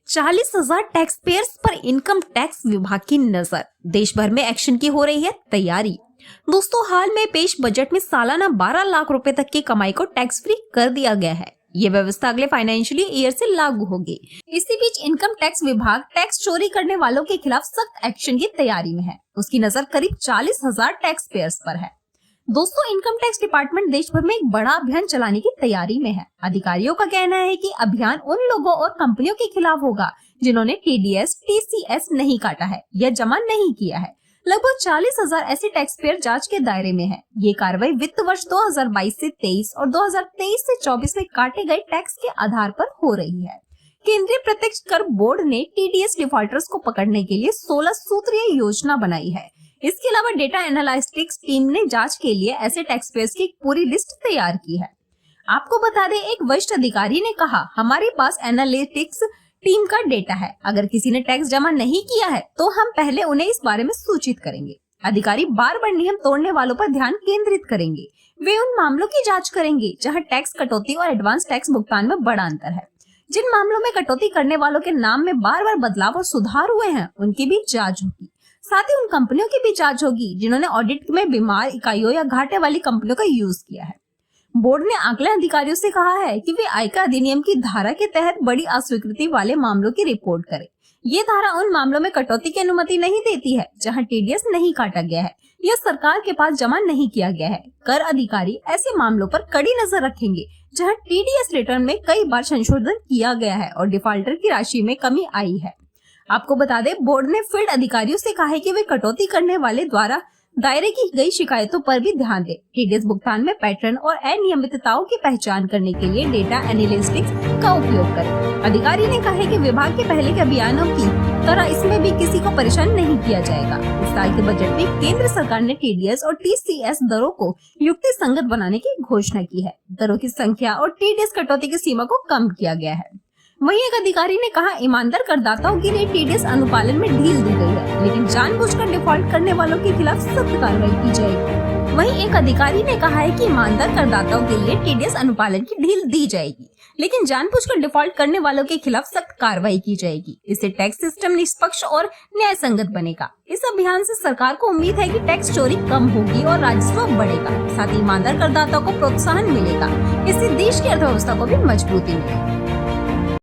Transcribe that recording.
40,000 tax payers पर income tax विभाग की नजर। देश भर में एक्शन की हो रही है तैयारी। दोस्तों, हाल में पेश बजट में सालाना 12 लाख रुपए तक की कमाई को टैक्स फ्री कर दिया गया है। ये व्यवस्था अगले फाइनेंशियल ईयर से लागू होगी। इसी बीच इनकम टैक्स विभाग टैक्स चोरी करने वालों के खिलाफ सख्त एक्शन की तैयारी में है। उसकी नजर करीब 40,000 टैक्स पेयर्स पर है। दोस्तों, इनकम टैक्स डिपार्टमेंट देश भर में एक बड़ा अभियान चलाने की तैयारी में है। अधिकारियों का कहना है कि अभियान उन लोगों और कंपनियों के खिलाफ होगा जिन्होंने TDS, TCS नहीं काटा है या जमा नहीं किया है। लगभग 40,000 ऐसे टैक्स पेयर जांच के दायरे में है। ये कार्रवाई वित्त वर्ष 2022 से 23 और 2023 से 24 में काटे गए टैक्स के आधार पर हो रही है। केंद्रीय प्रत्यक्ष कर बोर्ड ने TDS डिफॉल्टर्स को पकड़ने के लिए 16 सूत्रीय योजना बनाई है। इसके अलावा डेटा एनालिटिक्स टीम ने जांच के लिए ऐसे टैक्स पेयर्स की एक पूरी लिस्ट तैयार की है। आपको बता दें, एक वरिष्ठ अधिकारी ने कहा, हमारे पास एनालिटिक्स टीम का डेटा है। अगर किसी ने टैक्स जमा नहीं किया है तो हम पहले उन्हें इस बारे में सूचित करेंगे। अधिकारी बार बार नियम तोड़ने वालों पर ध्यान केंद्रित करेंगे। वे उन मामलों की जांच करेंगे जहां टैक्स कटौती और एडवांस टैक्स भुगतान में बड़ा अंतर है। जिन मामलों में कटौती करने वालों के नाम में बार बार बदलाव और सुधार हुए हैं, उनकी भी जांच होगी। साथ ही उन कंपनियों की भी जांच होगी जिन्होंने ऑडिट में बीमार इकाइयों या घाटे वाली कंपनियों का यूज किया है। बोर्ड ने आकलन अधिकारियों से कहा है कि वे आयकर अधिनियम की धारा के तहत बड़ी अस्वीकृति वाले मामलों की रिपोर्ट करें। ये धारा उन मामलों में कटौती की अनुमति नहीं देती है जहां TDS नहीं काटा गया है या सरकार के पास जमा नहीं किया गया है। कर अधिकारी ऐसे मामलों पर कड़ी नजर रखेंगे जहां TDS रिटर्न में कई बार संशोधन किया गया है और डिफॉल्टर की राशि में कमी आई है। आपको बता दें, बोर्ड ने फील्ड अधिकारियों से कहा है कि वे कटौती करने वाले द्वारा दायरे की गई शिकायतों पर भी ध्यान दें। TDS भुगतान में पैटर्न और अनियमितताओं की पहचान करने के लिए डेटा एनालिटिक्स का उपयोग करें। अधिकारी ने कहा है कि विभाग के पहले के अभियानों की तरह इसमें भी किसी को परेशान नहीं किया जाएगा। इस साल के बजट में केंद्र सरकार ने TDS और TCS दरों को युक्ति संगत बनाने की घोषणा की है। दरों की संख्या और TDS कटौती की सीमा को कम किया गया है। वहीं एक अधिकारी ने कहा, ईमानदार करदाताओं के लिए TDS अनुपालन में ढील दी गई है, लेकिन जानबूझकर डिफॉल्ट करने वालों के खिलाफ सख्त कार्रवाई की जाएगी। वहीं एक अधिकारी ने कहा है कि ईमानदार करदाताओं के लिए TDS अनुपालन की ढील दी जाएगी, लेकिन जानबूझकर डिफॉल्ट करने वालों के खिलाफ सख्त कार्रवाई की जाएगी। इससे टैक्स सिस्टम निष्पक्ष और न्याय बनेगा। इस अभियान से सरकार को उम्मीद है कि टैक्स चोरी कम होगी और राजस्व बढ़ेगा। साथ ही ईमानदार करदाताओं को प्रोत्साहन मिलेगा। इससे देश की अर्थव्यवस्था को भी मजबूती मिलेगी।